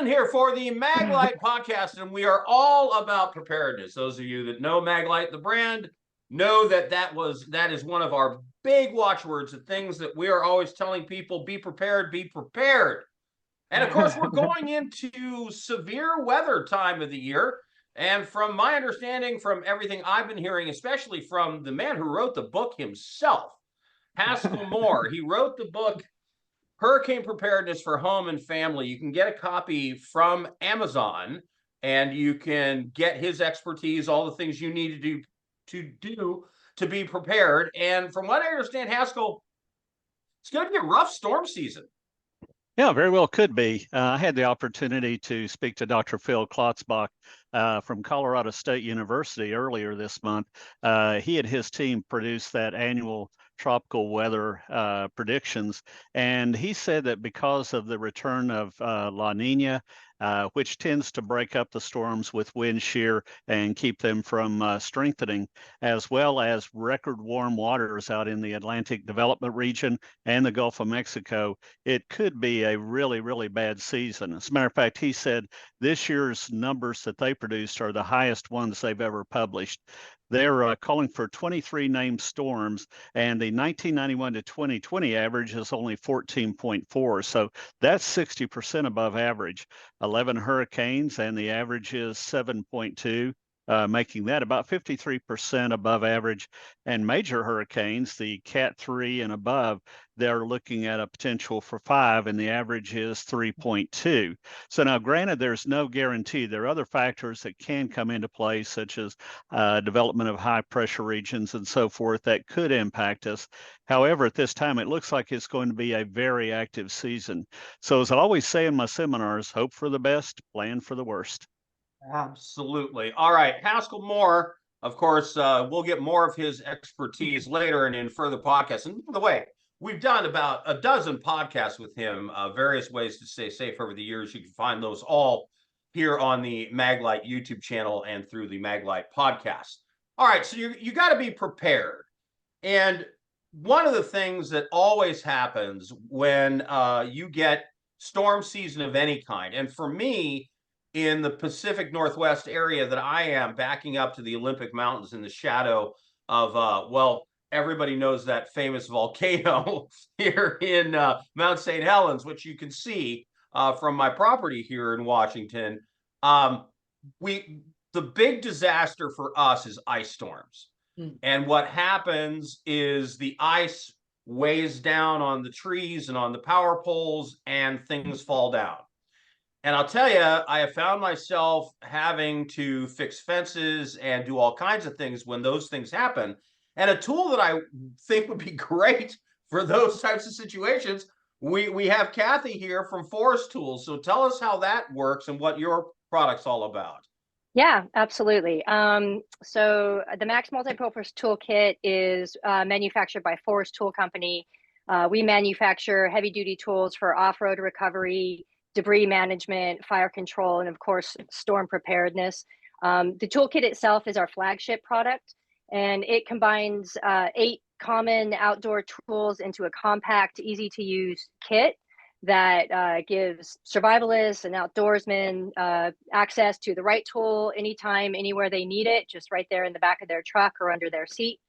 Desmond here for the MAGLITE Podcast, and we are all about preparedness. Those of you that know MAGLITE, the brand, know that is one of our big watchwords, the things that we are always telling people: be prepared, be prepared. And of course, we're going into severe weather time of the year. And from my understanding, from everything I've been hearing, especially from the man who wrote the book himself, Haskell Moore, he wrote the book Hurricane Preparedness for Home and Family. You can get a copy from Amazon, and you can get his expertise, all the things you need to do to be prepared. And from what I understand, Haskell, it's going to be a rough storm season. Yeah, very well could be. I had the opportunity to speak to Dr. Phil Klotzbach from Colorado State University earlier this month. He and his team produced that annual tropical weather predictions, and he said that because of the return of La Nina, which tends to break up the storms with wind shear and keep them from strengthening, as well as record warm waters out in the Atlantic Development Region and the Gulf of Mexico, it could be a really, really bad season. As a matter of fact, he said this year's numbers that they produced are the highest ones they've ever published. They're calling for 23 named storms, and the 1991 to 2020 average is only 14.4. So that's 60% above average. 11 hurricanes, and the average is 7.2. Making that about 53% above average. And major hurricanes, the Cat 3 and above, they're looking at a potential for 5, and the average is 3.2. So now, granted, there's no guarantee. There are other factors that can come into play, such as development of high pressure regions and so forth, that could impact us. However, at this time, it looks like it's going to be a very active season. So as I always say in my seminars, hope for the best, plan for the worst. Absolutely. All right, Haskell Moore, of course, we'll get more of his expertise later and in further podcasts. And by the way, we've done about a dozen podcasts with him, various ways to stay safe over the years. You can find those all here on the MAGLITE YouTube channel and through the MAGLITE Podcast. All right, so you got to be prepared. And one of the things that always happens when you get storm season of any kind, and for me, in the Pacific Northwest area that I am, backing up to the Olympic Mountains in the shadow of, everybody knows that famous volcano here in Mount St. Helens, which you can see from my property here in Washington. The big disaster for us is ice storms. And what happens is the ice weighs down on the trees and on the power poles, and things fall down. And I'll tell you, I have found myself having to fix fences and do all kinds of things when those things happen. And a tool that I think would be great for those types of situations, we have Kathy here from Forrest Tools. So tell us how that works and what your product's all about. Yeah, absolutely. So the Max Multipurpose Toolkit is manufactured by Forrest Tool Company. We manufacture heavy-duty tools for off-road recovery, debris management, fire control, and of course, storm preparedness. The toolkit itself is our flagship product, and it combines 8 common outdoor tools into a compact, easy-to-use kit that gives survivalists and outdoorsmen access to the right tool anytime, anywhere they need it, just right there in the back of their truck or under their seat.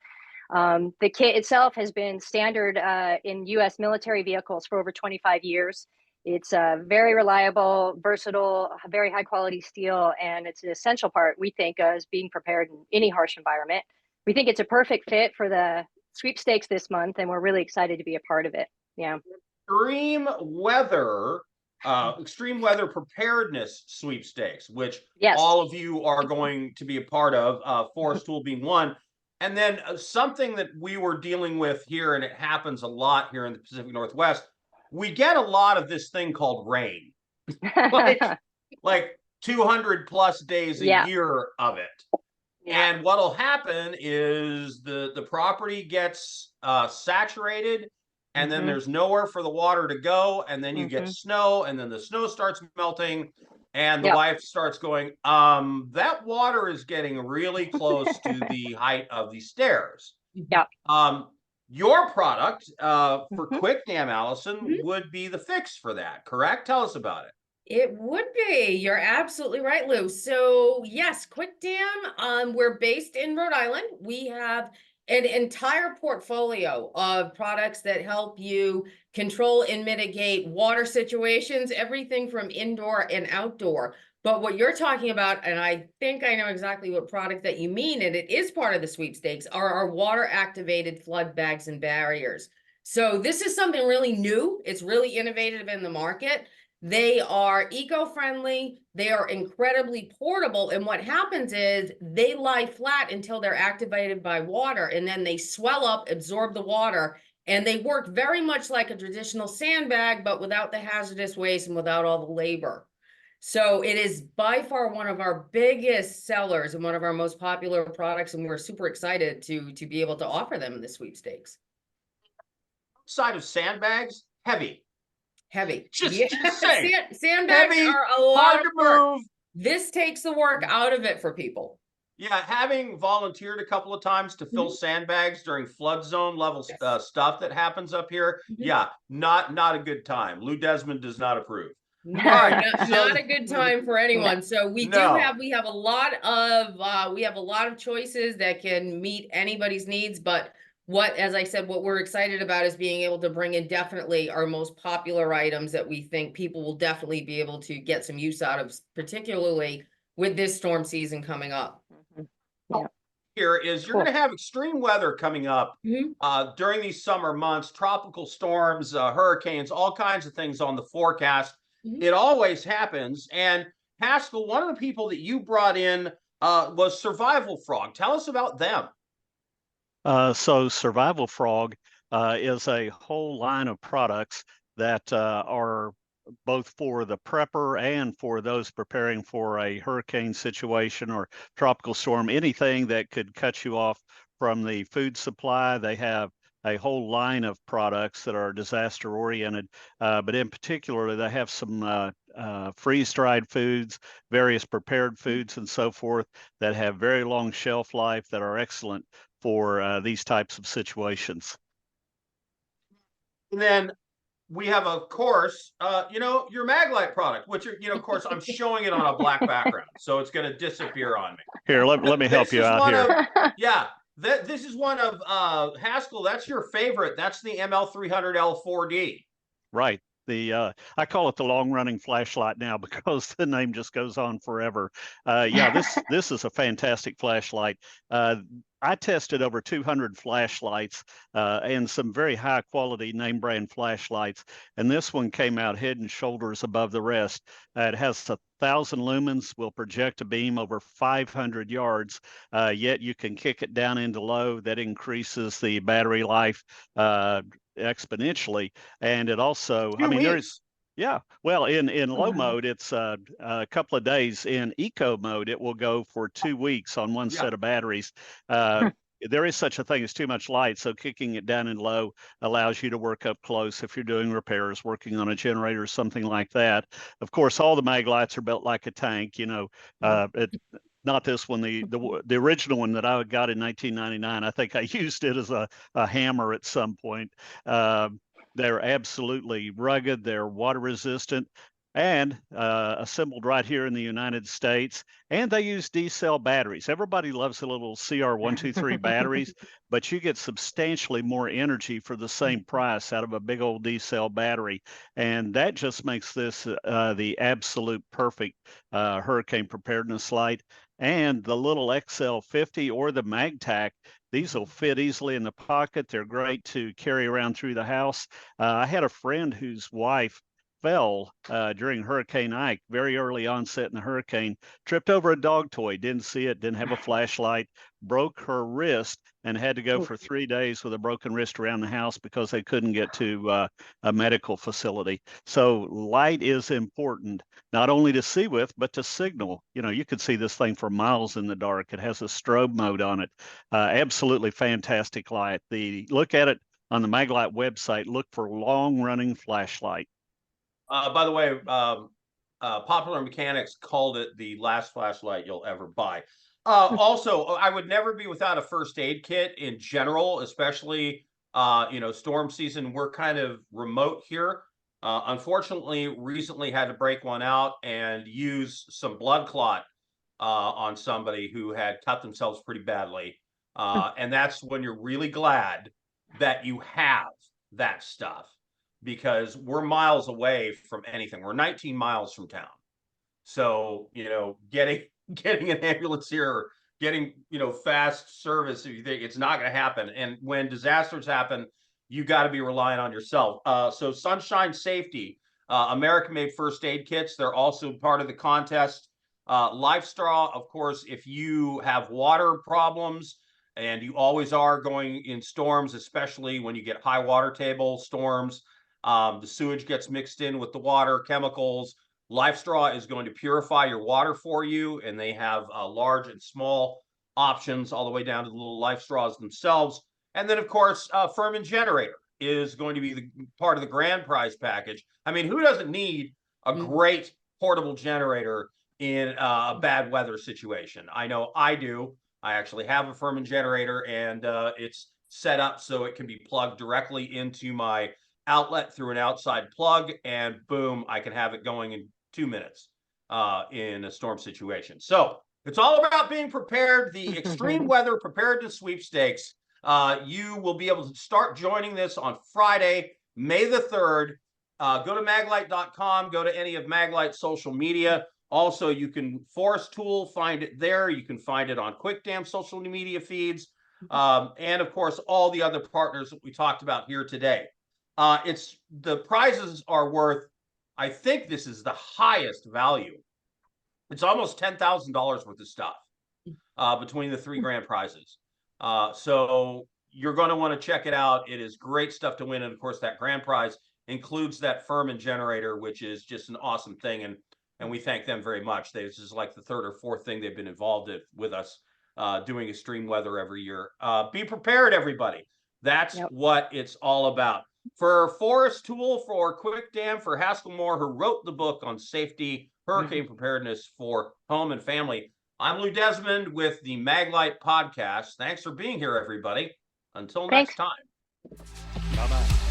The kit itself has been standard in U.S. military vehicles for over 25 years. It's very reliable, versatile, very high quality steel, and it's an essential part, we think, as being prepared in any harsh environment. We think it's a perfect fit for the sweepstakes this month, and we're really excited to be a part of it. Yeah. Extreme weather preparedness sweepstakes, which all of you are going to be a part of, Forrest Tool being one. And then something that we were dealing with here, and it happens a lot here in the Pacific Northwest, we get a lot of this thing called rain, like 200 plus days a year of it. Yeah. And what'll happen is the property gets saturated, and then there's nowhere for the water to go, and then you get snow, and then the snow starts melting, and the wife starts going, that water is getting really close to the height of the stairs. Yeah. Your product for Quick Dam, Allison, would be the fix for that, correct? Tell us about it. It would be. You're absolutely right, Lou. So yes, Quick Dam, we're based in Rhode Island. We have an entire portfolio of products that help you control and mitigate water situations, everything from indoor and outdoor. But what you're talking about, and I think I know exactly what product that you mean, and it is part of the sweepstakes, are our water activated flood bags and barriers. So this is something really new. It's really innovative in the market. They are eco-friendly, they are incredibly portable, and what happens is they lie flat until they're activated by water, and then they swell up, absorb the water, and they work very much like a traditional sandbag, but without the hazardous waste and without all the labor. So it is by far one of our biggest sellers and one of our most popular products, and we're super excited to be able to offer them in the sweepstakes. Side of sandbags, heavy. Heavy. Just Yeah. saying. Sandbags Heavy, are a lot hard of to work. move. This takes the work out of it for people. Yeah, having volunteered a couple of times to fill sandbags during flood zone level stuff that happens up here, yeah, not a good time. Lou Desmond does not approve. No, All right, not a good time for anyone. So we have a lot of choices that can meet anybody's needs, but as I said, what we're excited about is being able to bring in definitely our most popular items that we think people will definitely be able to get some use out of, particularly with this storm season coming up. Yeah. Here is you're going to have extreme weather coming up during these summer months, tropical storms, hurricanes, all kinds of things on the forecast. It always happens. And Haskell, one of the people that you brought in was Survival Frog. Tell us about them. So Survival Frog is a whole line of products that are both for the prepper and for those preparing for a hurricane situation or tropical storm, anything that could cut you off from the food supply. They have a whole line of products that are disaster oriented, but in particular, they have some freeze-dried foods, various prepared foods and so forth that have very long shelf life that are excellent for these types of situations. And then we have, of course, your MAGLITE product, which, of course, I'm showing it on a black background, so it's going to disappear on me. Here, let me help you out here. This is one of Haskell. That's your favorite. That's the ML300L4D. Right. I call it the long-running flashlight now because the name just goes on forever. This is a fantastic flashlight. I tested over 200 flashlights and some very high-quality name brand flashlights, and this one came out head and shoulders above the rest. It has 1,000 lumens, will project a beam over 500 yards, yet you can kick it down into low. That increases the battery life exponentially, and it also, well, in low mode, it's a couple of days. In eco mode, it will go for 2 weeks on one set of batteries. There is such a thing as too much light, so kicking it down in low allows you to work up close if you're doing repairs, working on a generator, something like that. Of course, all the MAGLITEs are built like a tank. Not this one, the original one that I got in 1999. I think I used it as a hammer at some point. They're absolutely rugged. They're water resistant and assembled right here in the United States. And they use D-cell batteries. Everybody loves the little CR123 batteries, but you get substantially more energy for the same price out of a big old D-cell battery. And that just makes this the absolute perfect hurricane preparedness light. And the little XL50 or the MagTac, these will fit easily in the pocket. They're great to carry around through the house. I had a friend whose wife fell during Hurricane Ike, very early onset in the hurricane, tripped over a dog toy, didn't see it, didn't have a flashlight, broke her wrist, and had to go for 3 days with a broken wrist around the house because they couldn't get to a medical facility. So light is important, not only to see with, but to signal. You could see this thing for miles in the dark. It has a strobe mode on it. Absolutely fantastic light. Look at it on the MAGLITE website. Look for long-running flashlight. By the way, Popular Mechanics called it the last flashlight you'll ever buy. Also, I would never be without a first aid kit in general, especially, storm season. We're kind of remote here. Unfortunately, recently had to break one out and use some blood clot on somebody who had cut themselves pretty badly. And that's when you're really glad that you have that stuff, because we're miles away from anything. We're 19 miles from town. So, getting an ambulance here, getting, fast service, if you think it's not going to happen. And when disasters happen, you got to be relying on yourself. So Sunshine Safety, American-made first aid kits, they're also part of the contest. Life Straw, of course, if you have water problems, and you always are going in storms, especially when you get high water table storms, the sewage gets mixed in with the water, chemicals. Life Straw is going to purify your water for you, and they have large and small options all the way down to the little Life Straws themselves. And then, of course, Furman Generator is going to be the part of the grand prize package. I mean, who doesn't need a great portable generator in a bad weather situation? I know I do. I actually have a Furman generator, and it's set up so it can be plugged directly into my outlet through an outside plug, and boom, I can have it going in 2 minutes in a storm situation. So it's all about being prepared. The Extreme Weather Preparedness Sweepstakes. You will be able to start joining this on Friday, May the 3rd. Go to maglite.com, go to any of Maglite's social media. Also, you can Forrest Tool, find it there. You can find it on QuickDam social media feeds. And of course, all the other partners that we talked about here today. The prizes are worth, I think this is the highest value. It's almost $10,000 worth of stuff between the 3 grand prizes. So you're going to want to check it out. It is great stuff to win. And of course, that grand prize includes that Furman generator, which is just an awesome thing. And we thank them very much. This is like the 3rd or 4th thing they've been involved with us doing extreme weather every year. Be prepared, everybody. That's what it's all about. For Forrest Tool, for QuickDam, for Haskell Moore, who wrote the book on safety, hurricane preparedness for home and family, I'm Lou Desmond with the MAGLITE Podcast. Thanks for being here, everybody. Until next time. Bye-bye.